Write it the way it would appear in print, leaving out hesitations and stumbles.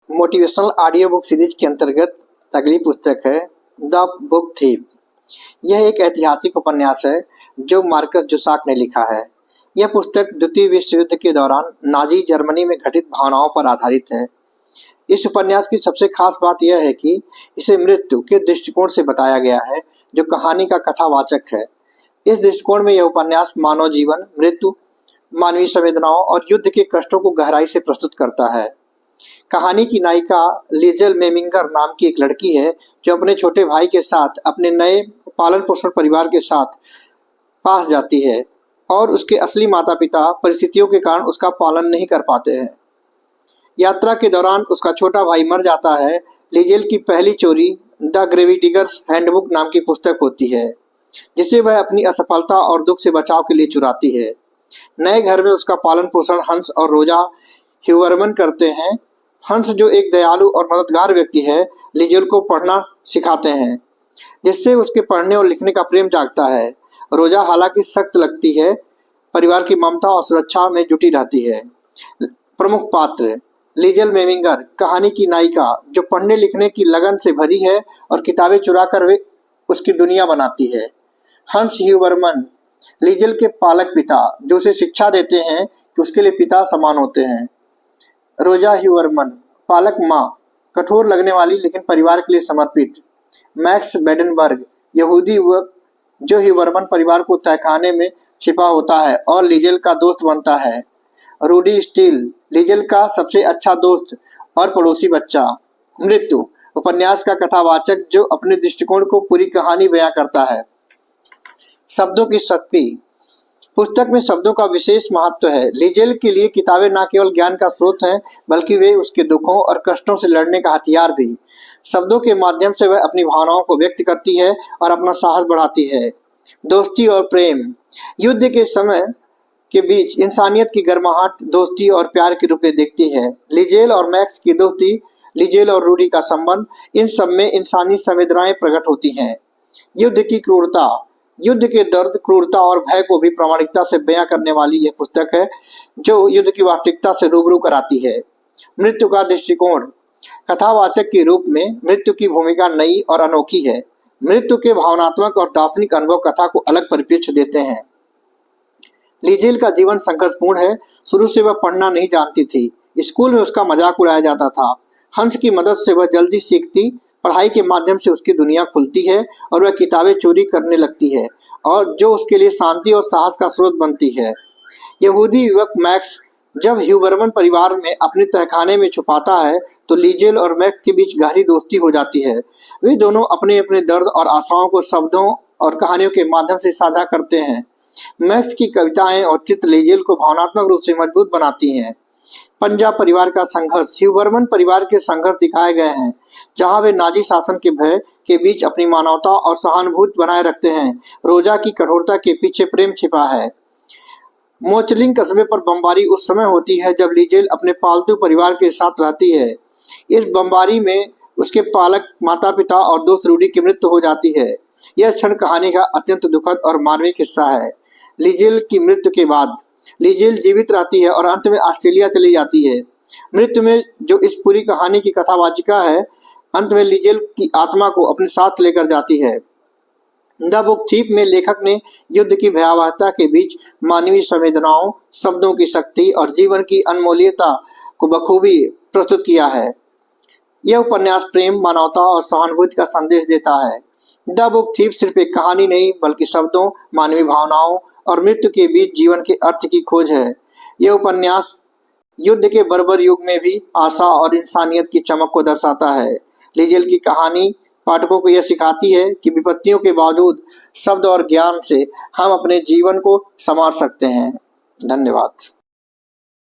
Motivational audio book series के अंतर्गत अगली पुस्तक है द बुक थीव। यह एक ऐतिहासिक उपन्यास है जो मार्कस जुसाक ने लिखा है। यह पुस्तक द्वितीय विश्व युद्ध के दौरान नाजी जर्मनी में घटित भावनाओं पर आधारित है। इस उपन्यास की सबसे खास बात यह है कि इसे मृत्यु के दृष्टिकोण से बताया गया है, जो कहानी का कथावाचक है। इस दृष्टिकोण में यह उपन्यास मानव जीवन, मृत्यु, मानवीय संवेदनाओं और युद्ध के कष्टों को गहराई से प्रस्तुत करता है। कहानी की नायिका लिजेल मेमिंगर नाम की एक लड़की है जो अपने छोटे भाई के साथ अपने नए पालन पोषण परिवार के साथ पास जाती है और उसके असली माता पिता परिस्थितियों के कारण उसका पालन नहीं कर पाते हैं। यात्रा के दौरान उसका छोटा भाई मर जाता है। लिजेल की पहली चोरी द ग्रेविडिगर्स हैंडबुक नाम की पुस्तक होती है, जिसे वह अपनी असफलता और दुख से बचाव के लिए चुराती है। नए घर में उसका पालन पोषण हंस और रोजा ह्यूबरमन करते हैं। हंस, जो एक दयालु और मददगार व्यक्ति है, लिजेल को पढ़ना सिखाते हैं, जिससे उसके पढ़ने और लिखने का प्रेम जागता है। रोजा हालांकि सख्त लगती है, परिवार की ममता और सुरक्षा में जुटी रहती है। प्रमुख पात्र लिजेल मेमिंगर, कहानी की नायिका जो पढ़ने लिखने की लगन से भरी है और किताबें चुराकर वे उसकी दुनिया बनाती है। हंस ह्यूबरमन, लिजेल के पालक पिता, जो उसे शिक्षा देते हैं कि उसके लिए पिता समान होते हैं। रोजा ह्यूबरमन, पालक माँ, कठोर लगने वाली लेकिन परिवार के लिए समर्पित। मैक्स बेडेनबर्ग, यहूदी युवक जो ह्यूबरमन परिवार को तहखाने में छिपा होता है और लिजेल का दोस्त बनता है। रूडी स्टील, लिजेल का सबसे अच्छा दोस्त और पड़ोसी बच्चा। मृत्यु, उपन्यास का कथावाचक जो अपने दृष्टिकोण को पूरी कहानी बयां करता है। शब्दों की शक्ति, पुस्तक में शब्दों का विशेष महत्व है। लिजेल के लिए किताबें न केवल ज्ञान का स्रोत हैं, बल्कि वे उसके दुखों और कष्टों से लड़ने का हथियार भी। शब्दों के माध्यम से वह अपनी भावनाओं को व्यक्त करती है और अपना साहस बढ़ाती है। दोस्ती और प्रेम, युद्ध के समय के बीच इंसानियत की गर्माहट दोस्ती और प्यार के रूप में दिखती है। लिजेल और मैक्स की दोस्ती, लिजेल और रूडी का संबंध, इन सब में इंसानी संवेदनाएं प्रकट होती हैं। युद्ध की क्रूरता, युद्ध के दर्द, क्रूरता और भय को भी प्रामाणिकता से बयां करने वाली यह पुस्तक है, जो युद्ध की वास्तविकता से रूबरू कराती है। मृत्यु का दृष्टिकोण, कथावाचक के रूप में मृत्यु की भूमिका नई और अनोखी है। मृत्यु के भावनात्मक और दार्शनिक अनुभव कथा को अलग परिप्रेक्ष्य देते हैं। लिजेल का जीवन संघर्षपूर्ण है। शुरू से वह पढ़ना नहीं जानती थी। स्कूल में उसका मजाक उड़ाया जाता था। हंस की मदद से वह जल्दी सीखती, पढ़ाई के माध्यम से उसकी दुनिया खुलती है और वह किताबें चोरी करने लगती है, और जो उसके लिए शांति और साहस का स्रोत बनती है। यहूदी युवक मैक्स, जब ह्यूबरमन परिवार में अपने तहखाने में छुपाता है तो लिजेल और मैक्स के बीच गहरी दोस्ती हो जाती है। वे दोनों अपने अपने दर्द और आशाओं को शब्दों और कहानियों के माध्यम से साझा करते हैं। मैक्स की कविताएं और चित्र लिजेल को भावनात्मक रूप से मजबूत बनाती हैं। पंजाब परिवार का संघर्ष, ह्यूबरमन परिवार के संघर्ष दिखाए गए हैं, जहां वे नाजी शासन के भय के बीच अपनी मानवता और सहानुभूति बनाए रखते हैं। रोजा की कठोरता के पीछे प्रेम छिपा है। मोचलिंग कस्बे पर बमबारी उस समय होती है जब लिजेल अपने पालतू परिवार के साथ रहती है। इस बमबारी में उसके पालक माता पिता और दोस्त रूडी की मृत्यु हो जाती है। यह क्षण कहानी का अत्यंत दुखद और मार्मिक हिस्सा है। लिजेल की मृत्यु के बाद लिजेल जीवित रहती है और अंत में ऑस्ट्रेलिया चली जाती है। मृत्यु में जो इस पूरी कहानी की कथावाचिका है, अंत में लिजेल की आत्मा को अपने साथ लेकर जाती है। द बुक थीव में लेखक ने युद्ध की भयावहता के बीच मानवीय संवेदनाओं, शब्दों की शक्ति और जीवन की अनमोल्यता को बखूबी प्रस्तुत किया है। यह उपन्यास प्रेम, मानवता और सहानुभूति का संदेश देता है। द बुक थीव सिर्फ एक कहानी नहीं, बल्कि शब्दों, मानवीय भावनाओं और मृत्यु के बीच जीवन के अर्थ की खोज है। यह उपन्यास युद्ध के बर्बर युग में भी आशा और इंसानियत की चमक को दर्शाता है। लिजेल की कहानी पाठकों को यह सिखाती है कि विपत्तियों के बावजूद शब्द और ज्ञान से हम अपने जीवन को संवार सकते हैं। धन्यवाद।